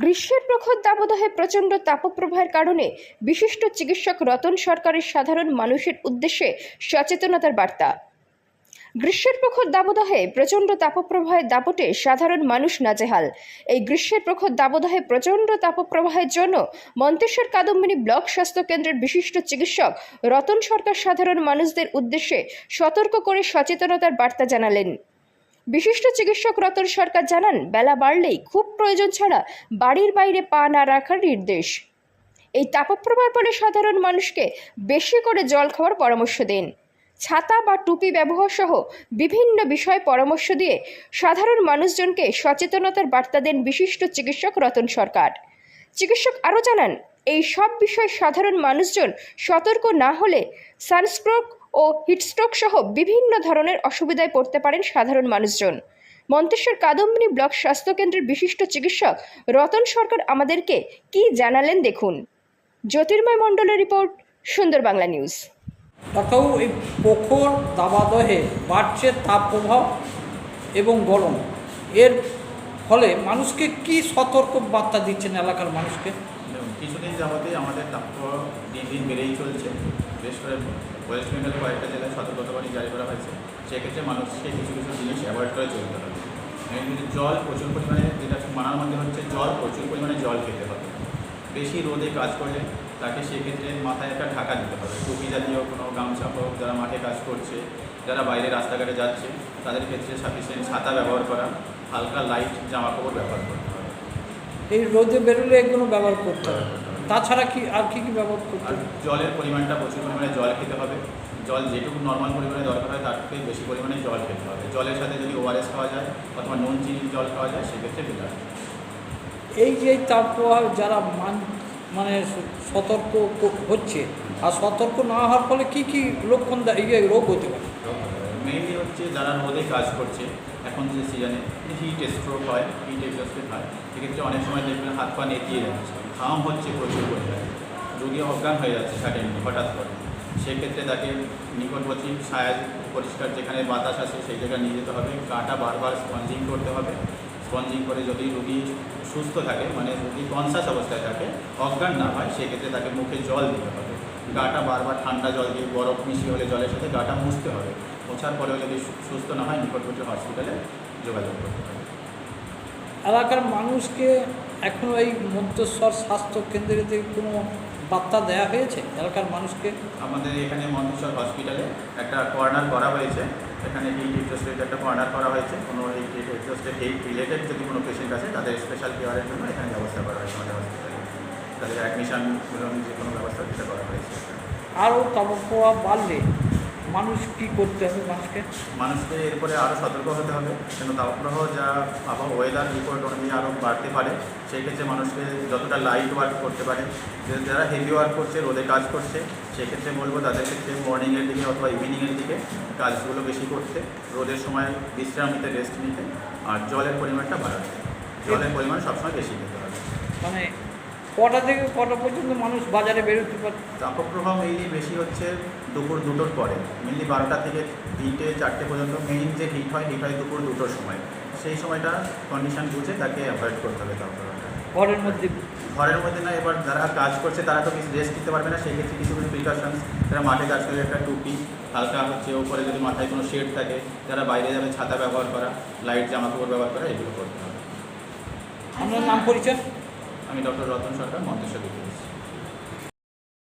গ্রীষ্মের প্রখর দাবদাহে প্রচণ্ড তাপপ্রবাহের কারণে বিশিষ্ট চিকিৎসক রতন সরকারের সাধারণ মানুষের উদ্দেশ্যে সচেতনতার বার্তা। গ্রীষ্মের প্রখর দাবদাহে প্রচণ্ড তাপপ্রবাহের দাপটে সাধারণ মানুষ নাজেহাল। এই গ্রীষ্মের প্রখর দাবদাহে প্রচণ্ড তাপপ্রবাহের জন্য মন্তেশ্বর কাদম্বিনী ব্লক স্বাস্থ্য কেন্দ্রের বিশিষ্ট চিকিৎসক রতন সরকার সাধারণ মানুষদের উদ্দেশ্যে সতর্ক করে সচেতনতার বার্তা জানালেন। বিশিষ্ট চিকিৎসক রতন সরকার জানান, বেলা বাড়লেই খুব প্রয়োজন ছাড়া বাড়ির বাইরে পা না রাখার নির্দেশ। এই তাপপ্রবাহের ফলে সাধারণ মানুষকে বেশি করে জল খাওয়ার পরামর্শ দেন। ছাতা বা টুপি ব্যবহার সহ বিভিন্ন বিষয়ে পরামর্শ দিয়ে সাধারণ মানুষজনকে সচেতনতার বার্তা দেন বিশিষ্ট চিকিৎসক রতন সরকার। চিকিৎসক আরও জানান, এই সব বিষয়ে সাধারণ মানুষজন সতর্ক না হলে সানস্ট্রোক ও হিটস্ট্রোক সহ বিভিন্ন ধরনের অসুবিধায় পড়তে পারেন সাধারণ মানুষজন। মন্তেশ্বর কাদম্বিনী ব্লক স্বাস্থ্যকেন্দ্রের বিশিষ্ট চিকিৎসক রতন সরকার আমাদেরকে কি জানালেন দেখুন। জ্যোতির্ময় মণ্ডলের রিপোর্ট, সুন্দর বাংলা নিউজ। ডাক্তারবাবু, এই প্রখর দাবদাহে বাড়ছে তাপপ্রবাহ এবং গরম, এর ফলে মানুষকে কি সতর্ক বার্তা দিচ্ছেন এলাকার মানুষকে? কিছুদিন যাবতেই আমাদের তাপপ্রবাহ দিন দিন বেড়েই চলছে। বেশ করে ওয়েস্ট বেঙ্গলের কয়েকটা জেলায় সতর্কতাবাণী জারি করা হয়েছে। সেক্ষেত্রে মানুষকে কিছু কিছু জিনিস অ্যাভয়েড করে চলতে হবে। কিন্তু জল প্রচুর পরিমাণে, যেটা মানার মধ্যে হচ্ছে জল, প্রচুর পরিমাণে জল খেতে হবে। বেশি রোদে কাজ করলে তাকে সেক্ষেত্রে মাথায় একটা ঢাকা দিতে হবে, টুপি জাতীয় কোনো গামছা হোক। যারা মাঠে কাজ করছে, যারা বাইরে রাস্তাঘাটে যাচ্ছে, তাদের ক্ষেত্রে সাফিসিয়েন্ট ছাতা ব্যবহার করা, হালকা লাইট জামা কাপড় ব্যবহার করতে হবে। এই রোদে বেরোলে এগুলো ব্যবহার করতে হবে। তাছাড়া কি আর কি ব্যবহার করতে আর হবে? জলের পরিমাণটা প্রচুর পরিমাণে জল খেতে হবে। জল যেটুকু নর্মাল পরিমাণে দরকার হয় তার থেকে বেশি পরিমাণে জল খেতে হবে। জলের সাথে যদি ওআরএস খাওয়া যায় অথবা নুন চিনির জল খাওয়া যায় সেক্ষেত্রে বেটার। এই যে তাপপ্রবাহ যারা মানে সতর্ক হচ্ছে, আর সতর্ক না হওয়ার ফলে কি কি লক্ষণ রোগ হতে পারে? মেইনলি হচ্ছে যারা রোদে কাজ করছে, এখন যে সিজনে হিট স্ট্রোক হয়, হিট এক্সস্টেড হয়, সেক্ষেত্রে অনেক সময় দেখবেন হাত পা নেতিয়ে যাচ্ছে, ঘাম হচ্ছে প্রচুর পরিমাণে, রোগী অজ্ঞান হয়ে যাচ্ছে সাডেনলি হঠাৎ করে। সেক্ষেত্রে তাকে নিকটবর্তী ছায়া পরিষ্কার যেখানে বাতাস আছে সেই জায়গায় নিয়ে যেতে হবে। গাটা বারবার স্পঞ্জিং করতে হবে। স্পঞ্জিং করে যদি রোগী সুস্থ থাকে, মানে রোগী কনসাস অবস্থায় থাকে, অজ্ঞান না হয়, সেক্ষেত্রে তাকে মুখে জল দিতে হবে। গাটা বারবার ঠান্ডা জল দিয়ে, বরফ মিশিয়ে হলে জলের সাথে গাটা মুছতে হবে। মোছার পরেও যদি সুস্থ না হয়, নিকটবর্তী হসপিটালে যোগাযোগ করতে হবে। এলাকার মানুষকে এখনও এই মন্তেশ্বর স্বাস্থ্য কেন্দ্রেতে কোনো বার্তা দেওয়া হয়েছে এলাকার মানুষকে? আমাদের এখানে মন্তেশ্বর হসপিটালে একটা কর্নার করা হয়েছে। এখানে হিট এক্সস্টেড একটা কর্নার করা হয়েছে। কোনো হিট এক্সস্টেড হিট রিলেটেড যদি কোনো পেশেন্ট আছে, তাদের স্পেশাল কেয়ারের জন্য এখানে ব্যবস্থা করা হয়েছে আমাদের হসপিটালে। তাদের অ্যাডমিশন যে কোনো ব্যবস্থা সেটা করা হয়েছে। আরও তাপপ্রবাহ বাড়লে মানুষ কী করতে হবে? মানুষকে এরপরে আরও সতর্ক হতে হবে, কেন তাপপ্রবাহ যা আবহাওয়া ওয়েদার রিপোর্ট অনুযায়ী আরও বাড়তে পারে। সেই ক্ষেত্রে মানুষকে যতটা লাইট ওয়ার্ক করতে পারে, যারা হেভি ওয়ার্ক করছে, রোদে কাজ করছে, সেক্ষেত্রে বলবো তাদের ক্ষেত্রে মর্নিংয়ের দিকে অথবা ইভিনিংয়ের দিকে কাজগুলো বেশি করতে, রোদের সময় বিশ্রাম নিতে, রেস্ট নিতে, আর জলের পরিমাণটা বাড়াতে। জলের পরিমাণ সবসময় বেশি খেতে হবে। মানে কটা থেকে কটা পর্যন্ত মানুষ বাজারে বেরোতে পারে? তাপপ্রবাহ মেইনলি বেশি হচ্ছে দুপুর 2টোর পরে, মেইনলি 12টা থেকে 3টে 4টে পর্যন্ত মেইন যে হিট হয় দুপুর 2টোর সময়। সেই সময়টা কন্ডিশন বুঝে তাকে অ্যাভয়েড করতে হবে তাপপ্রবাহটা। ঘরের মধ্যে না, এবার যারা কাজ করছে তারা তো কিছু রেস্ট নিতে পারবে না, সেই ক্ষেত্রে কিছু কিছু প্রিকশনস, যারা মাঠে কাজ করে একটা টুপি, হালকা হচ্ছে ওপরে যদি মাথায় কোনো শেড থাকে, যারা বাইরে যাবে ছাতা ব্যবহার করা, লাইট জামা কাপড় ব্যবহার করা, এগুলো করতে হবে। আপনার নাম পরিচয়? আমি ডক্টর রতন সরকার, মন্তেশ্বর।